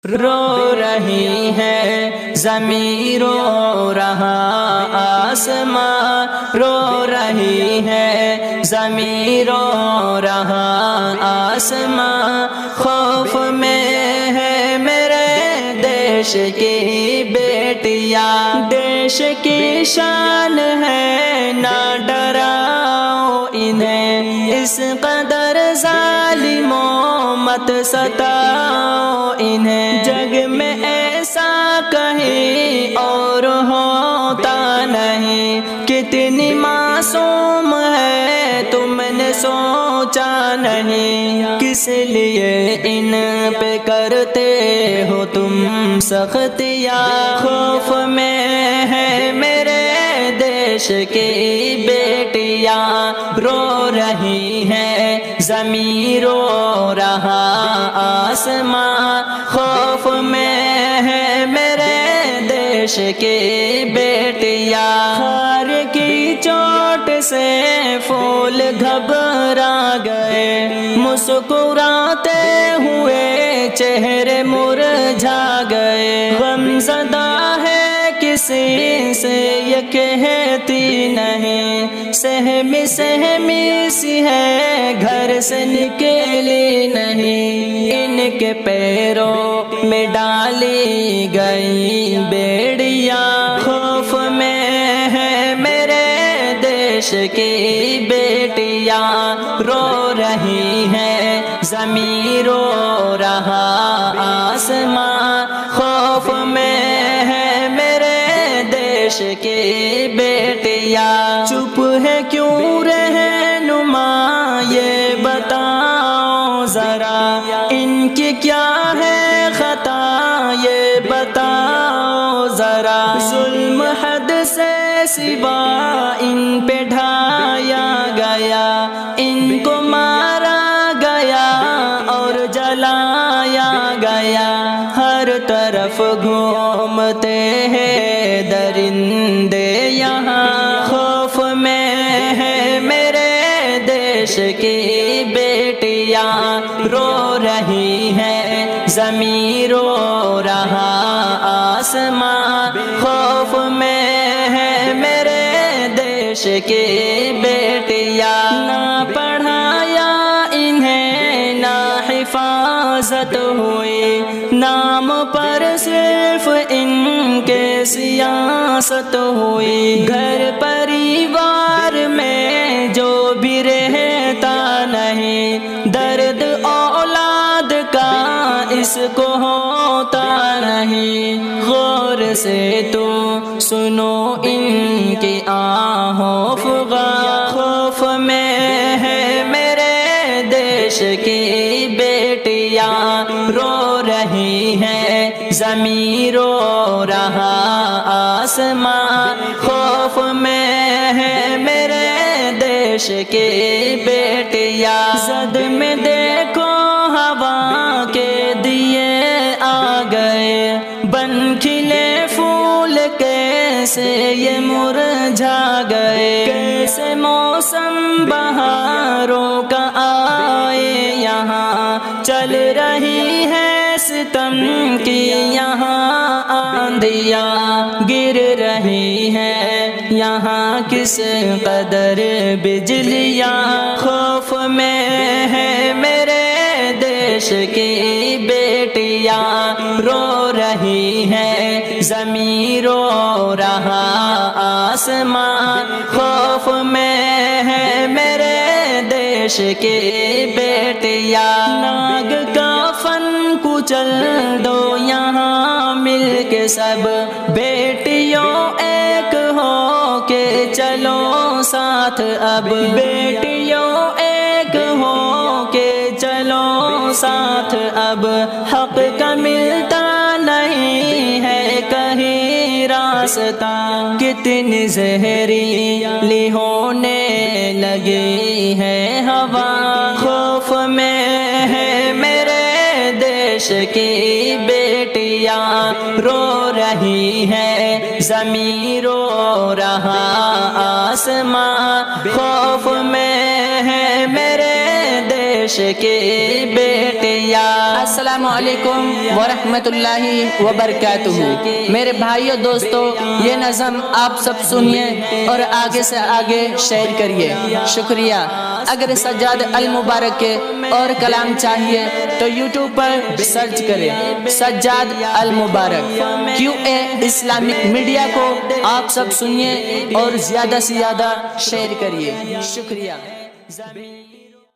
رو رہی ہے زمین، رو رہا آسماں، رو رہی ہے زمین، رو رہا آسماں، خوف میں ہے میرے دیش کی بیٹیاں، دیش کی شان ہے نہ ڈراؤ انہیں، اس قدر ظالموں مت ستاؤ انہیں، جگ میں ایسا کہیں اور ہوتا نہیں، کتنی معصوم ہے تم نے سوچا نہیں، کس لیے ان پہ کرتے ہو تم سختیاں، خوف میں ہے میرے دیش کی بیٹیاں، رو رہی ہے زمین، رو رہا آسماں، خوف میں ہے میرے دیش کی بیٹیاں، خار کی چوٹ سے پھول گھبرا گئے، مسکراتے ہوئے چہرے مرجھا گئے، غم زدہ ہے کسی سے یہ کہتی نہیں، سہمی سہمی سی ہے گھر سے نکلی نہیں، ان کے پیروں میں ڈالی گئی بیڑیاں، خوف میں ہے میرے دیش کی بیٹیاں، رو رہی ہے زمین، رو رہا آسماں، خوف میں ہے میرے دیش کی بیٹیاں، چپ ہے کیوں رہنما یہ بتاؤ ذرا، ان کی کیا ہے خطا یہ بتاؤ ذرا، ظلم حد سے سوا ان پہ ڈھایا گیا، ان کو مارا گیا اور جلایا گیا، ہر طرف گھومتے ہیں درندے یہاں، خوف میں ہے میرے دیش کی بیٹیاں، رو رہی ہے زمین، رو رہا آسماں، خوف میں ہے میرے دیش کی بیٹیاں، نہ پڑھایا انہیں نہ حفاظت ہوئی، نام پر صرف ان کے سیاست ہوئی، گھر پریوار میں جو بھی رہتا نہیں، درد اولاد کا اس کو ہوتا نہیں، غور سے تو سنو ان کی آہوں فغاں، خوف میں ہے میرے دیش کی بیٹیاں، رو رہی ہے زمین، رو رہا آسماں، خوف میں ہے میرے دیش کی بیٹیاں، زد میں دیکھو ہوا کے دیے آ گئے، بن کھلے پھول کیسے یہ مرجھا گئے، کیسے موسم بہاروں کا آئے یہاں، چل رہی ہے ستم کی یہاں آندیاں، گر رہی ہے یہاں کس قدر بجلیاں، خوف میں ہے میرے دیش کی بیٹیاں، رو رہی ہے زمین، رو رہا آسماں، خوف میں ہے میرے دیش کی بیٹیاں، ناگ کا فن کچل دو یہاں مل کے سب، بیٹیوں ایک ہو کے چلو ساتھ اب، بیٹیوں ایک ہو کے چلو ساتھ اب، حق کا ملتا نہیں ہے کہیں راستہ، کتنی زہریلی ہونے لگی ہے ہوا، خوف میں ہے میرے دیش کی بیٹیاں، رو رہی ہے زمین، رو رہا آسماں، خوف میں ہے میرے دیش قریش کی بیٹیاں۔ السلام علیکم ورحمۃ اللہ وبرکاتہ۔ میرے بھائیو دوستو، یہ نظم آپ سب سنیے اور آگے سے آگے شیئر کریے، شکریہ۔ اگر سجاد المبارک کے اور کلام چاہیے تو یوٹیوب پر سرچ کریں سجاد المبارک۔ QA اسلامک میڈیا کو آپ سب سنیے اور زیادہ سے زیادہ شیئر کریے، شکریہ۔